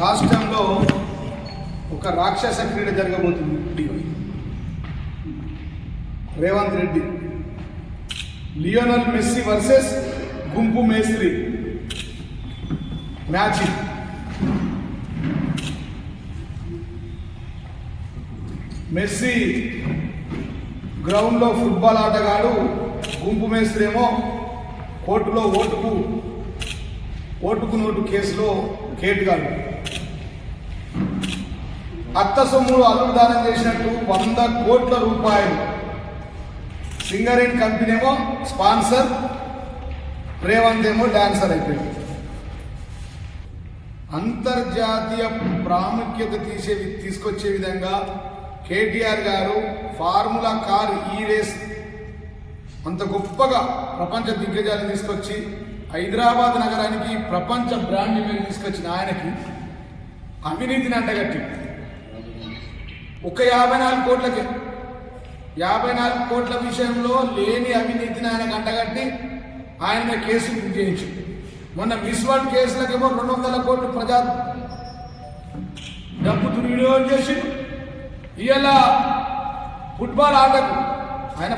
రాష్ట్రంలో ఒక రాక్షస క్రీడ జరగబోతుంది. Revanth Reddy Lionel Messi versus గుంపు మేస్త్రి మ్యాచింగ్. మెస్సీ గ్రౌండ్లో ఫుట్బాల్ ఆటగాడు, గుంపు మేస్త్రి ఏమో కోర్టులో ఓటుకు నోటు కేసులో కేటుగాడు. అత్త సొమ్ములు అల్లుడు దానం చేసినట్టు 100 కోట్ల రూపాయలు. సింగరేణి కంపెనీ ఏమో స్పాన్సర్, రేవంత్ ఏమో డాన్సర్ అయిపోయాడు. అంతర్జాతీయ ప్రాముఖ్యత తీసుకొచ్చే విధంగా కేటీఆర్ గారు ఫార్ములా కార్ ఈ రేస్ అంత గొప్పగా ప్రపంచ దిగ్గజాలను తీసుకొచ్చి హైదరాబాద్ నగరానికి ప్రపంచ బ్రాండ్ మీద తీసుకొచ్చిన ఆయనకి అవినీతిని అంటగట్టి ఒక 54 కోట్లకే 54 కోట్ల విషయంలో లేని అవినీతిని ఆయనకు అంటగట్టి ఆయన కేసు బుక్ చేయించు. మొన్న మిస్ వరల్డ్ కేసులకేమో 200 కోట్లు ప్రజా డబ్బు దుర్వినియోగం చేసి ఇవాళ ఫుట్బాల్ ఆటకు ఆయన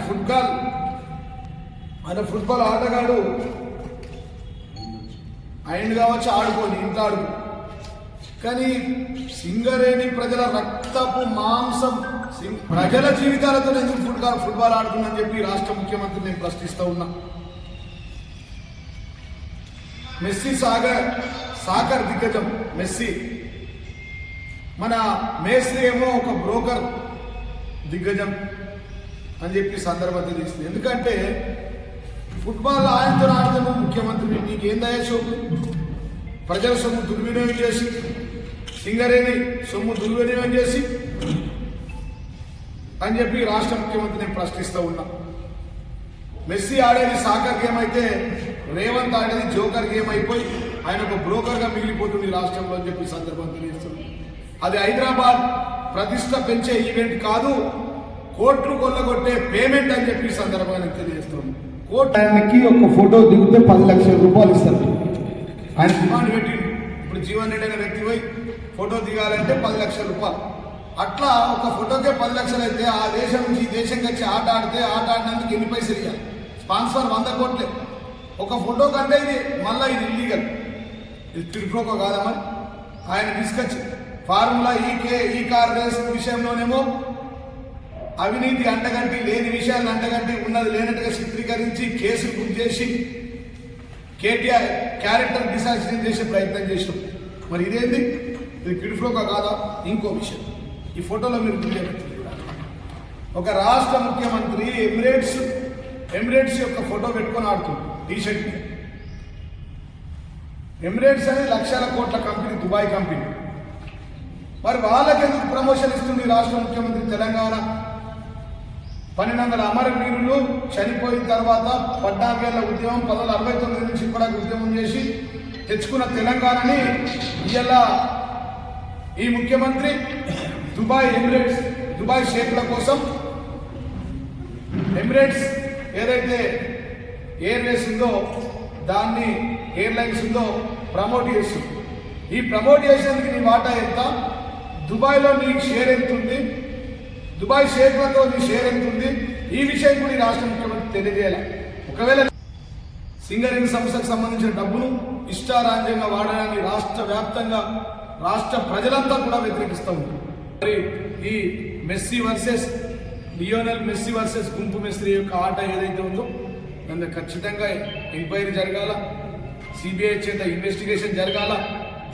ఫుట్బాల్ ఆటగాడు ఆయన కావచ్చు, ఆడుకోని ఇంత ఆడుకో. కానీ సింగరేణి ప్రజల రక్తపు మాంసం ప్రజల జీవితాలతో ఎందుకు ఫుట్బాల్ ఆడుతుందని చెప్పి రాష్ట్ర ముఖ్యమంత్రి నేను ప్రశ్నిస్తూ ఉన్నా. మెస్సీ సాకర్ దిగ్గజం మెస్సీ, మన మేస్త్రి ఏమో ఒక బ్రోకర్ దిగ్గజం అని చెప్పి సందర్భంగా తీస్తుంది. ఎందుకంటే ఫుట్బాల్ ఆయనతో ఆడుతున్న ముఖ్యమంత్రి నీకేందయ్యా సొమ్ము? ప్రజల సొమ్ము దుర్వినియోగం చేసి, సింగరేణి సొమ్ము దుర్వినియోగం చేసి అని చెప్పి రాష్ట్ర ముఖ్యమంత్రి నేను ప్రశ్నిస్తూ ఉన్నా. మెస్సీ ఆడేది సాకర్ గేమ్ అయితే రేవంత్ ఆడేది జోకర్ గేమ్ అయిపోయి ఆయన ఒక బ్రోకర్గా మిగిలిపోతుంది రాష్ట్రంలో అని చెప్పి సందర్భం తెలియజేస్తుంది. అది హైదరాబాద్ ప్రతిష్ట పెంచే ఈవెంట్ కాదు, కోట్లు కొల్లగొట్టే పేమెంట్ అని చెప్పి సందర్భాన్ని తెలియజేస్తుంది. ఆయనకి ఒక ఫోటో దిగితే 10 లక్షల రూపాయలు ఇస్తారు. ఆయన డిమాండ్ పెట్టిండు. ఇప్పుడు జీవన్ రెడ్డి అనే వ్యక్తి పోయి ఫోటో దిగాలంటే 10 లక్షల రూపాయలు. అట్లా ఒక ఫోటోకే 10 లక్షలు అయితే ఆ దేశం నుంచి ఈ దేశంకి వచ్చి ఆట ఆడినందుకు ఎన్ని పైసలు ఇవ్వాలి? స్పాన్సర్ 100 కోట్లే. ఒక ఫోటో కంటే ఇది మళ్ళీ ఇది ఇల్లీగల్, ఇది తిరుప్రోకో కాదా? మరి ఆయన తీసుకొచ్చి ఫార్ములా ఈ కార్ రేస్ విషయంలోనేమో అవినీతి అంటగంటి, లేని విషయాలను అంటగంటి, ఉన్నది లేనట్టుగా చిత్రీకరించి కేసులు బుక్ చేసి కేటీఆర్ క్యారెక్టర్ డిసాసినేట్ చేసే ప్రయత్నం చేసినాం. మరి ఇదేంది? ఇది కిడ్ఫ్లోకా కాదా? ఇంకో విషయం, ఈ ఫోటోలో మీరు ఒక రాష్ట్ర ముఖ్యమంత్రి ఎమిరేట్స్ యొక్క ఫోటో పెట్టుకొని ఆడుతుంది టీషర్ట్. ఎమిరేట్స్ అనేది లక్షల కోట్ల కంపెనీ, దుబాయ్ కంపెనీ. మరి వాళ్ళకెందుకు ప్రమోషన్ ఇస్తుంది రాష్ట్ర ముఖ్యమంత్రి? తెలంగాణ 1200 అమరవీరులు చనిపోయిన తర్వాత 14 ఏళ్ల ఉద్యమం, 1969 నుంచి కూడా ఉద్యమం చేసి తెచ్చుకున్న తెలంగాణని ఇలా ఈ ముఖ్యమంత్రి దుబాయ్ షేక్ల కోసం ఎమిరేట్స్ ఏదైతే ఎయిర్వేస్ ఉందో దాన్ని, ఎయిర్లైన్స్ ఉందో ప్రమోట్ చేస్తుంది. ఈ ప్రమోట్ చేసేందుకు నీ వాటా ఎంత? దుబాయ్లో నీకు షేర్ ఎంత ఉంది? దుబాయ్ షేక్లతో నీ షేర్ ఎంత ఉంది? ఈ విషయం కూడా ఈ రాష్ట్ర ముఖ్యమంత్రి తెలియజేయాలి. ఒకవేళ సింగరేణి సంస్థకు సంబంధించిన డబ్బును ఇష్టారాజ్యంగా వాడడాన్ని రాష్ట్ర వ్యాప్తంగా రాష్ట్ర ప్రజలంతా కూడా వ్యతిరేకిస్తూ ఉంటారు. మరి ఈ లియోనల్ మెస్సీ వర్సెస్ గుంపు మేస్త్రి యొక్క ఆట ఏదైతే ఉందో దాన్ని ఖచ్చితంగా ఎంక్వైరీ జరగాల, సిబిఐ చేత ఇన్వెస్టిగేషన్ జరగాల.